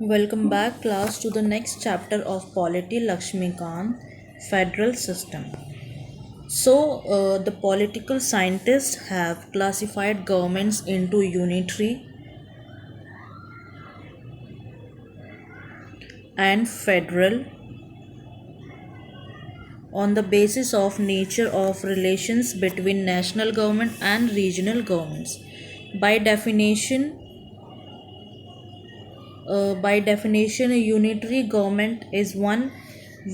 Welcome back, class, to the next chapter of Polity Lakshmikant Federal System. The political scientists have classified governments into unitary and federal on the basis of nature of relations between national government and regional governments. By definition, a unitary government is one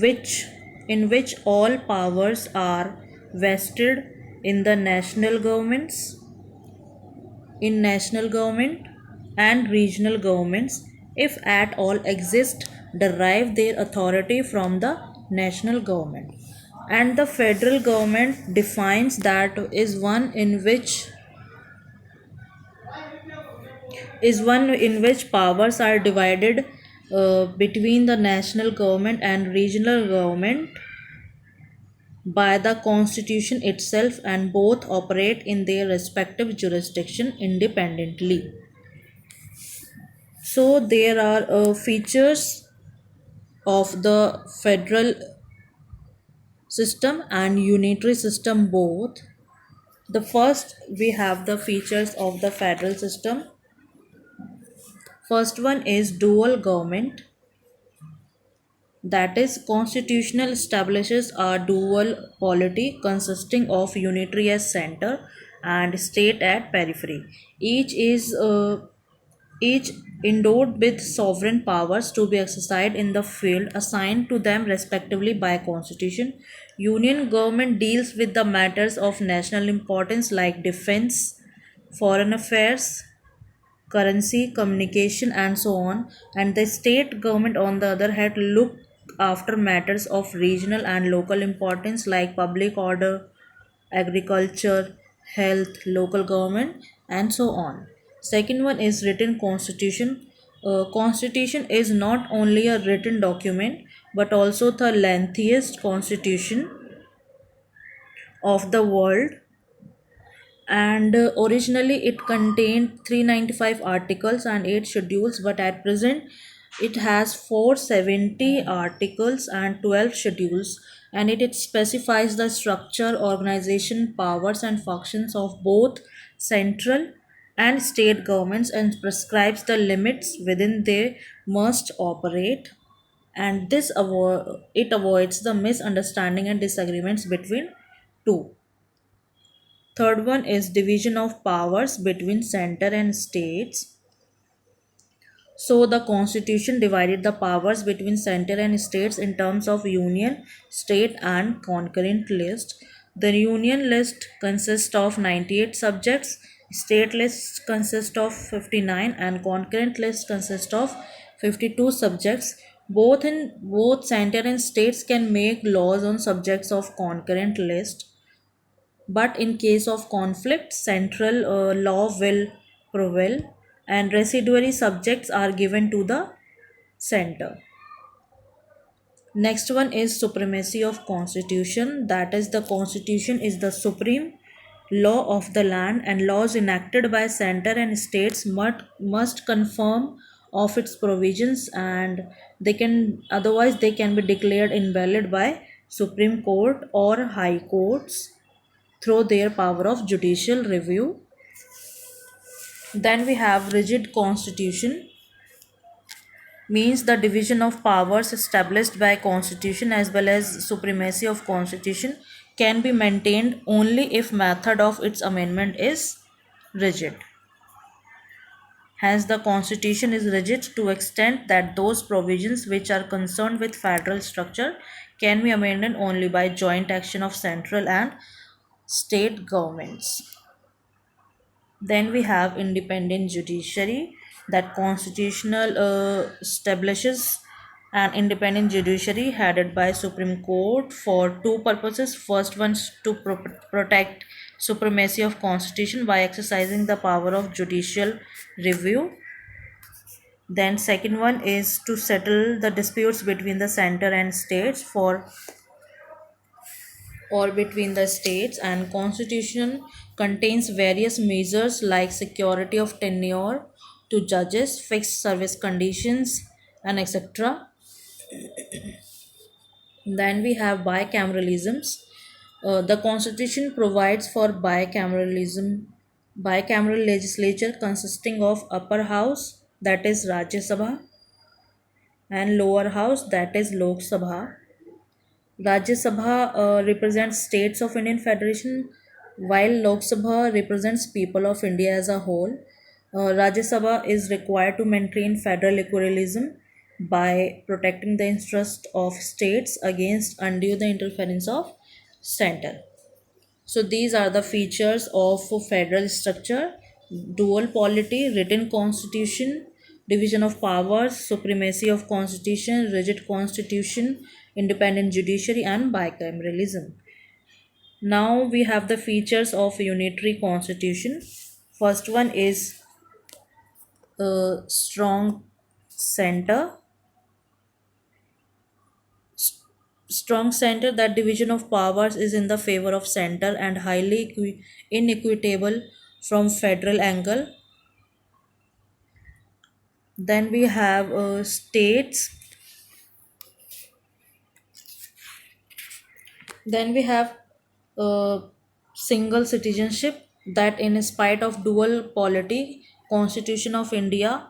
which in which all powers are vested in the national government and regional governments, if at all exist, derive their authority from the national government. And the federal government defines that is one in which powers are divided between the national government and regional government by the constitution itself, and both operate in their respective jurisdiction independently. So there are features of the federal system and unitary system both. The first, we have the features of the federal system. First one is dual government, that is constitutional establishes a dual polity consisting of unitary as center and state at periphery. Each is each endowed with sovereign powers to be exercised in the field assigned to them respectively by constitution. Union government deals with the matters of national importance like defense, foreign affairs, currency, communication, and so on, and the state government, on the other hand, look after matters of regional and local importance like public order, agriculture, health, local government, and so on. Second one is written constitution. Constitution is not only a written document but also the lengthiest constitution of the world, and originally it contained 395 articles and 8 schedules, but at present it has 470 articles and 12 schedules, and it specifies the structure, organization, powers and functions of both central and state governments and prescribes the limits within they must operate, and it avoids the misunderstanding and disagreements between two. Third one is division of powers between center and states. So the constitution divided the powers between center and states in terms of union, state and concurrent list. The union list consists of 98 subjects, state list consists of 59 and concurrent list consists of 52 subjects. Both center and states can make laws on subjects of concurrent list, but in case of conflict, central law will prevail and residuary subjects are given to the center. Next one is supremacy of constitution, that is the constitution is the supreme law of the land, and laws enacted by center and states must confirm of its provisions, and they can be declared invalid by supreme court or high courts through their power of judicial review. Then we have rigid constitution, means the division of powers established by constitution as well as supremacy of constitution can be maintained only if method of its amendment is rigid. Hence the constitution is rigid to extent that those provisions which are concerned with federal structure can be amended only by joint action of central and state governments. Then we have independent judiciary, that constitutional establishes an independent judiciary headed by Supreme Court for two purposes. First one is to protect supremacy of constitution by exercising the power of judicial review. Then second one is to settle the disputes between the center and states for or between the states, and constitution contains various measures like security of tenure to judges, fixed service conditions, and etc. Then we have bicameralisms. The constitution provides for bicameral legislature consisting of upper house, that is Rajya Sabha, and lower house, that is Lok Sabha. Rajya Sabha represents states of Indian Federation, while Lok Sabha represents people of India as a whole. Rajya Sabha is required to maintain federal equilibrium by protecting the interest of states against undue the interference of center. So these are the features of federal structure: dual polity, written constitution, division of powers, supremacy of constitution, rigid constitution, independent judiciary, and bicameralism. Now we have the features of unitary constitution. First one is a strong center. Strong center, that division of powers is in the favor of center and highly inequitable from federal angle. Then we have states. Then we have single citizenship, that in spite of dual polity, Constitution of India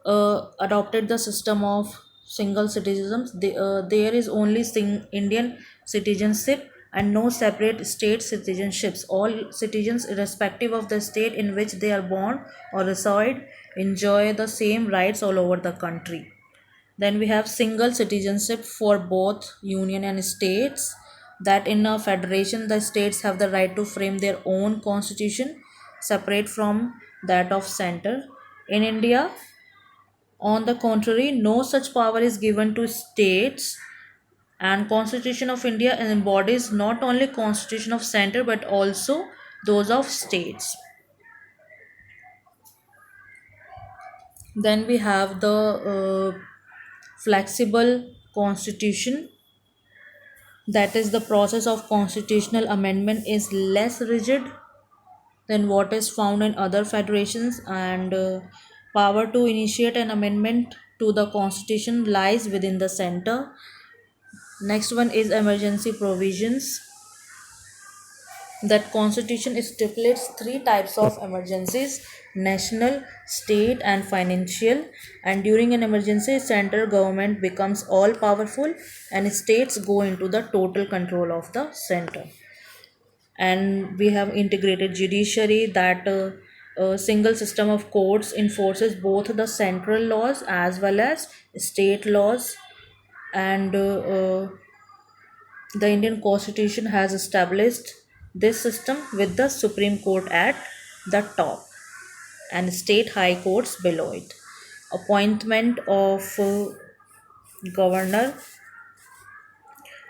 adopted the system of single citizens. There is only Indian citizenship and no separate state citizenships. All citizens, irrespective of the state in which they are born or reside, enjoy the same rights all over the country. Then we have single citizenship for both union and states, that in a federation the states have the right to frame their own constitution separate from that of center. In India, on the contrary, no such power is given to states, and Constitution of India embodies not only constitution of center but also those of states. Then we have the flexible constitution, that is the process of constitutional amendment is less rigid than what is found in other federations, and power to initiate an amendment to the constitution lies within the center. Next one is emergency provisions. That constitution stipulates three types of emergencies: national, state, and financial. And during an emergency, central government becomes all powerful and states go into the total control of the center. And we have integrated judiciary, that a single system of courts enforces both the central laws as well as state laws. And the Indian Constitution has established this system with the Supreme Court at the top and state high courts below it. Appointment of governor,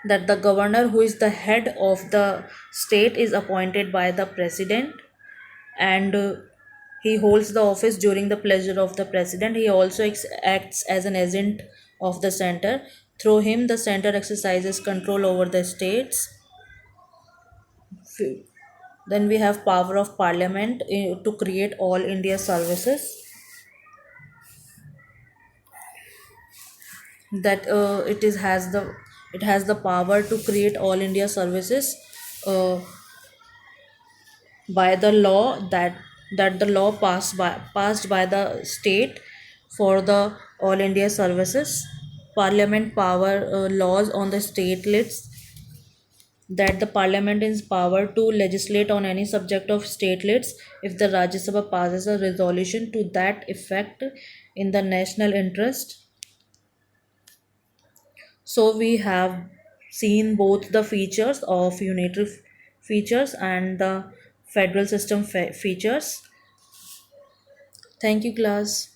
that the governor, who is the head of the state, is appointed by the president, and he holds the office during the pleasure of the president. He also acts as an agent of the center. Through him, the center exercises control over the states. Then we have power of parliament to create all India services, that it has the power to create all India services uh, by the law, that the law passed by the state for the all India services. Parliament power laws on the state lists, that the parliament is power to legislate on any subject of statelets if the Rajya Sabha passes a resolution to that effect in the national interest. So we have seen both the features of unitary features and the federal system features. Thank you, class.